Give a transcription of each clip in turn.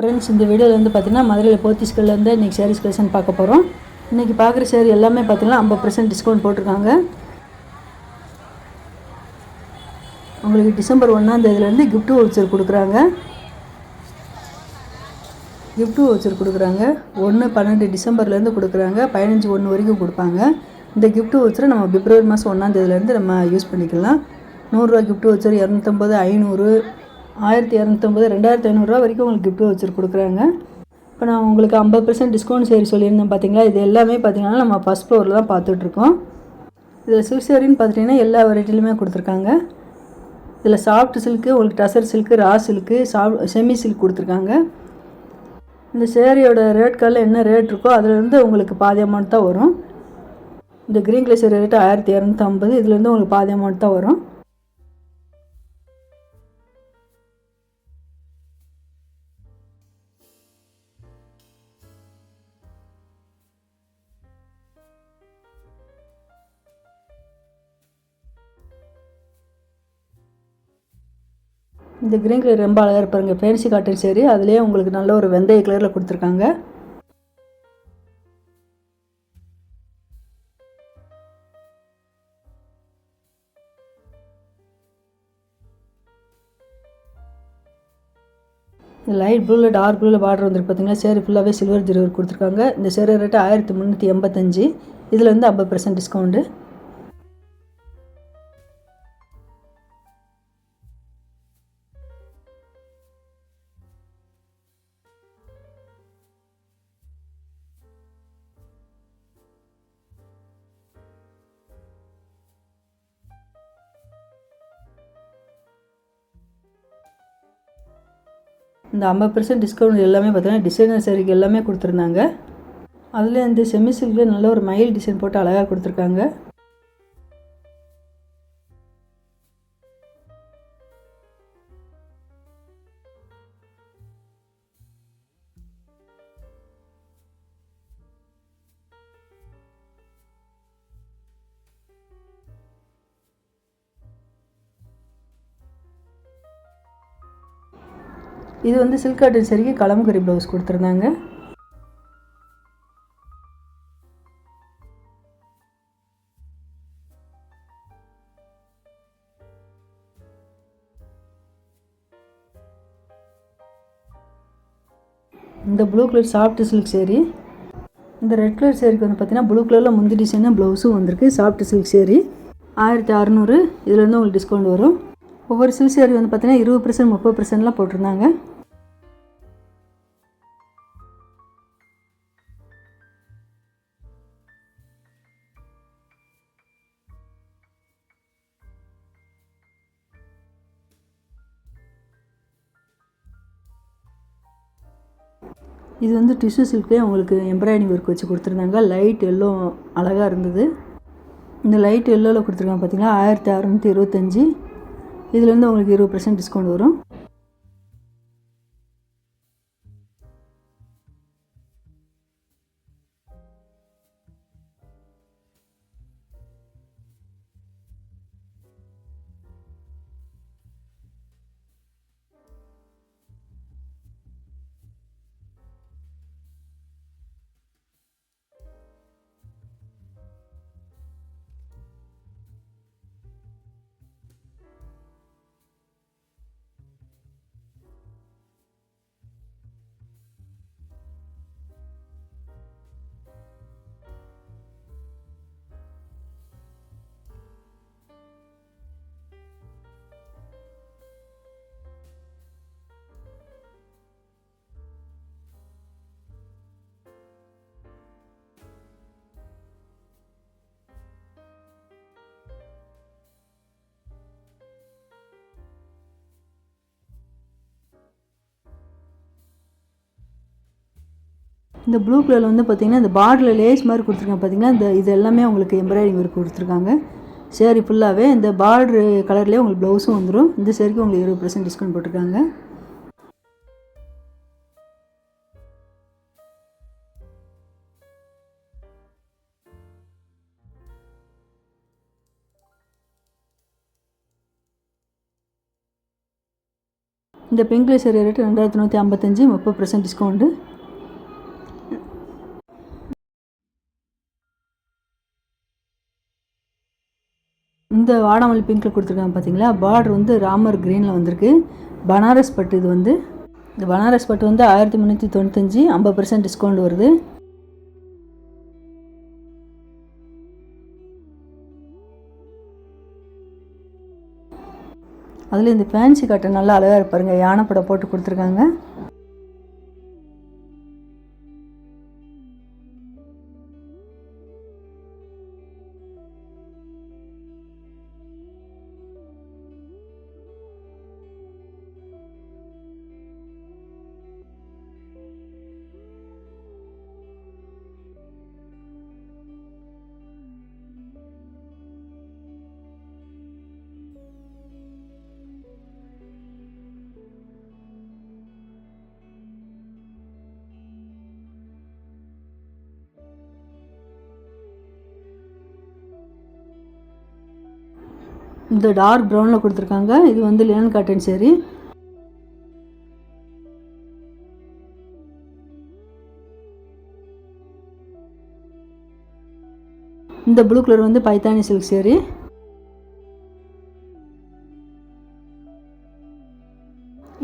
Friends, இந்த வீடியோவில் வந்து பார்த்திங்கன்னா மதுரையில் போத்தீஸ்கல்லேருந்து இன்றைக்கி சாரீஸ் கலெக்ஷன் பார்க்க போகிறோம். இன்றைக்கி பார்க்குற சாரீ எல்லாமே பார்த்திங்கன்னா 50% டிஸ்கவுண்ட் போட்டிருக்காங்க. உங்களுக்கு டிசம்பர் 1ஆம் தேதியிலேருந்து கிஃப்ட் வவுச்சர் கொடுக்குறாங்க. 1-12 டிசம்பர்லேருந்து கொடுக்குறாங்க. 15-1 வரைக்கும் கொடுப்பாங்க. இந்த கிஃப்ட் வவுச்சரை நம்ம பிப்ரவரி மாதம் 1ஆம் தேதியிலேருந்து நம்ம யூஸ் பண்ணிக்கலாம். 100 ரூபா கிஃப்ட் வவுச்சர், 250, 500, 1250, 2500 வரைக்கும் உங்களுக்கு கிஃப்ட் வவுச்சர் கொடுக்குறாங்க. இப்போ நான் உங்களுக்கு 50% டிஸ்கவுண்ட் சேரி சொல்லியிருந்தேன் பார்த்தீங்களா. இது எல்லாமே பார்த்தீங்கன்னா நம்ம ஃபஸ்ட் ஃப்ளோரில் தான் பார்த்துட்ருக்கோம். இதில் சில்க் சேரின்னு பார்த்துட்டிங்கன்னா எல்லா வெரைட்டிலுமே கொடுத்துருக்காங்க. இதில் சாஃப்ட் சில்க்கு, உங்களுக்கு tussar silk, raw silk, semi silk கொடுத்துருக்காங்க. இந்த சேரீயோட ரேட் கார்டில் என்ன ரேட் இருக்கோ அதுலேருந்து உங்களுக்கு பாதி அமௌண்ட் தான் வரும். இந்த க்ரீன் கலர் சேரீ ரேட்டு 1250, இதுலேருந்து உங்களுக்கு பாதி அமௌண்ட் தான் வரும். இந்த க்ரீன் கலர் ரொம்ப அழகாக இருப்பாருங்க. ஃபேன்சி காட்டன் சேரீ, அதுலேயே உங்களுக்கு நல்ல ஒரு வெந்தய கலரில் கொடுத்துருக்காங்க. லைட் ப்ளூவில் டார்க் ப்ளூவில் பார்டர் வந்துருக்கு பார்த்தீங்கன்னா. சேரீ ஃபுல்லாகவே சில்வர் ஜரி ஒர்க் கொடுத்துருக்காங்க. இந்த சேரீ ரேட்டு 1385. இதில் வந்து 50% டிஸ்கவுண்ட்டு. இந்த 50% டிஸ்கவுண்ட் எல்லாமே பார்த்தீங்கன்னா டிசைனர் சேரீக்கு எல்லாமே கொடுத்துருந்தாங்க. அதில் இந்த செமி சில்கில் நல்ல ஒரு மயில் டிசைன் போட்டு அழகாக கொடுத்துருக்காங்க. இது வந்து சில்க் காட்டன் சேரீக்கு கலம்கரி ப்ளவுஸ் கொடுத்துருந்தாங்க. இந்த blue colour soft silk sari. இந்த ரெட் கலர் சேரீக்கு வந்து பார்த்தீங்கன்னா ப்ளூ கலரில் முந்தி டிசைனாக ப்ளவுஸும் வந்திருக்கு. Soft silk sari 1600. இதுலேருந்து உங்களுக்கு டிஸ்கவுண்ட் வரும். ஒவ்வொரு சில்க் சேரீ வந்து பார்த்தீங்கன்னா 20%, 30%லாம் போட்டிருந்தாங்க. இது வந்து டிஷ்யூ சில்க்லேயே உங்களுக்கு எம்ப்ராய்டிங் ஒர்க் வச்சு கொடுத்துருந்தாங்க. லைட் எல்லோ அழகாக இருந்தது. இந்த லைட் எல்லோவில் கொடுத்துருக்காங்க பார்த்தீங்களா. 1625. இதுலேருந்து உங்களுக்கு 20% டிஸ்கவுண்ட் வரும். இந்த ப்ளூ கலரில் வந்து பார்த்திங்கன்னா இந்த பார்டரில் லேஸ் மாதிரி கொடுத்துருக்காங்க பார்த்தீங்கன்னா. இது எல்லாமே உங்களுக்கு எம்ப்ராய்டிங் ஒர்க் கொடுத்துருக்காங்க. சேரீ ஃபுல்லாகவே இந்த பார்டரு கலர்லேயே உங்களுக்கு ப்ளவுஸும் வந்துடும். இந்த சேரீக்கு உங்களுக்கு 20% டிஸ்கவுண்ட் போட்டிருக்காங்க. இந்த pink colour sari rate 2155, 30% discount. இந்த வாடாமல்லி பிங்க்கில் கொடுத்துருக்காங்க பார்த்தீங்களா, பார்டர் வந்து ராமர் க்ரீனில் வந்திருக்கு. பனாரஸ் பட்டு இது வந்து. இந்த பனாரஸ் பட்டு வந்து 1395, 50% டிஸ்கவுண்ட் வருது. அதில் இந்த ஃபேன்சி காட்டன் நல்லா அழகாக இருப்பாருங்க, யானைப்படம் போட்டு கொடுத்துருக்காங்க. இந்த டார்க் ப்ரௌனில் கொடுத்துருக்காங்க. இது வந்து லினன் காட்டன் சேரீ. இந்த ப்ளூ கலர் வந்து பைத்தானி சில்க் சேரீ.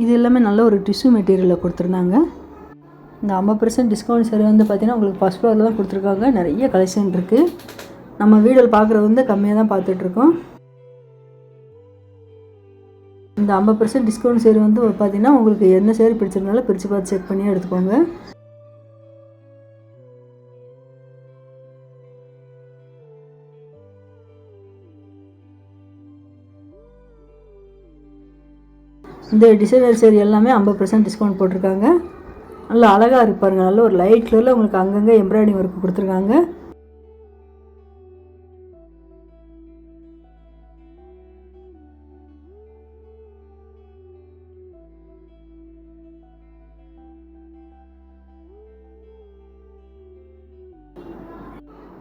இது எல்லாமே நல்ல ஒரு டிஷ்யூ மெட்டீரியலில் கொடுத்துருந்தாங்க. இந்த 50% டிஸ்கவுண்ட் சேரீ வந்து பார்த்திங்கன்னா உங்களுக்கு ஃபஸ்ட் ஃப்ளோரில் தான் கொடுத்துருக்காங்க. நிறைய கலெக்ஷன் இருக்குது. நம்ம வீடியோவில் பார்க்குறது வந்து கம்மியாக தான் பார்த்துட்ருக்கோம். இந்த 50% டிஸ்கவுண்ட் சேரீ வந்து பார்த்தீங்கன்னா உங்களுக்கு என்ன சேரீ பிடிச்சிருந்தாலும் பிரித்து பார்த்து செக் பண்ணி எடுத்துக்கோங்க. இந்த டிசைனர் சேரீ எல்லாமே 50% டிஸ்கவுண்ட் போட்டிருக்காங்க. நல்லா அழகாக இருப்பாருங்க. நல்ல ஒரு லைட் கலரில் உங்களுக்கு அங்கங்கே எம்ப்ராய்டிங் ஒர்க் கொடுத்துருக்காங்க.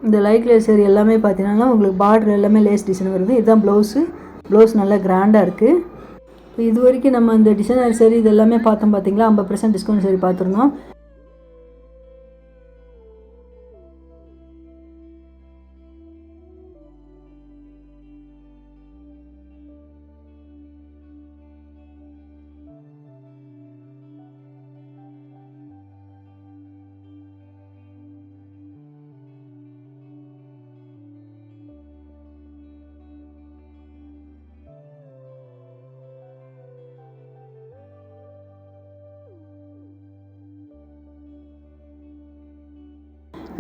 இந்த லைட் கலர் சேரீ எல்லாமே பார்த்தீங்கன்னா உங்களுக்கு பார்டர் எல்லாமே லேஸ் டிசைன் வருது. இதுதான் ப்ளவுஸு. ப்ளவுஸ் நல்லா கிராண்டாக இருக்குது. இப்போ இது வரைக்கும் நம்ம இந்த டிசைனர் சேரீ இது எல்லாமே பார்த்தோம் பார்த்தீங்களா, 50% டிஸ்கவுண்ட் சேரீ பார்த்துருந்தோம்.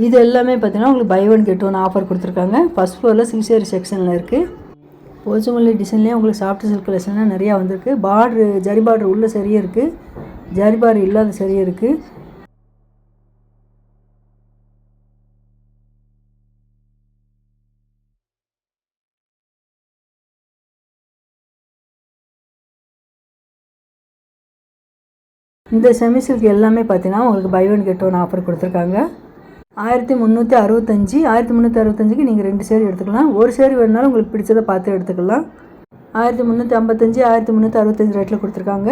இது எல்லாமே பார்த்தீங்கன்னா உங்களுக்கு buy one get one offer கொடுத்துருக்காங்க. ஃபஸ்ட் ஃப்ளோரில் சில்க் சேரீ செக்ஷனில் இருக்குது. போச்சமல்லி டிசைன்லேயே உங்களுக்கு சாஃப்ட் சில்க் கலெக்ஷன்லாம் நிறையா வந்திருக்கு. பார்ட்ரு ஜரி பார்ட்ரு உள்ள சரியே இருக்குது, ஜரி பார்டர் இல்லாத சரியே இருக்குது. இந்த செமி சில்க் எல்லாமே பார்த்தீங்கன்னா உங்களுக்கு buy one get one offer கொடுத்துருக்காங்க. 1365, 1365க்கு நீங்கள் 2 சேரீ எடுத்துக்கலாம். ஒரு சேரீ வேணுனாலும் உங்களுக்கு பிடிச்சதை பார்த்து எடுத்துக்கலாம். 1355, 1365 ரேட்டில் கொடுத்துருக்காங்க.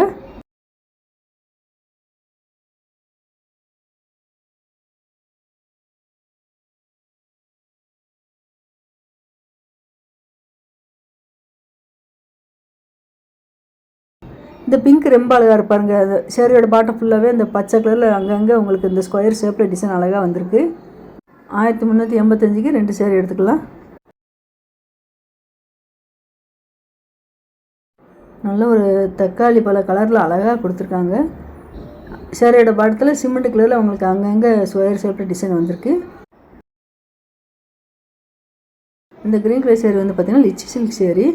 இந்த பிங்க் ரொம்ப அழகாக இருப்பாருங்க. அது சேரீயோட பாட்டம் ஃபுல்லாகவே இந்த பச்சை கலரில் அங்கங்கே உங்களுக்கு இந்த ஸ்கொயர் ஷேப்பில் டிசைன் அழகாக வந்திருக்கு. 1385க்கு 2 சேரீ எடுத்துக்கலாம். நல்ல ஒரு தக்காளி பழ கலரில் அழகாக கொடுத்துருக்காங்க. சேரீயோட பாட்டத்தில் சிமெண்ட் கலரில் உங்களுக்கு அங்கங்கே ஸ்கொயர் ஷேப்பில் டிசைன் வந்திருக்கு. இந்த க்ரீன் கலர் சேரீ வந்து பார்த்திங்கன்னா லிச்சி சில்க் சேரீ.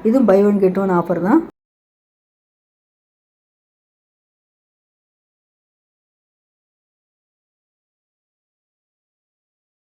இதுவும் buy one get one offer தான்.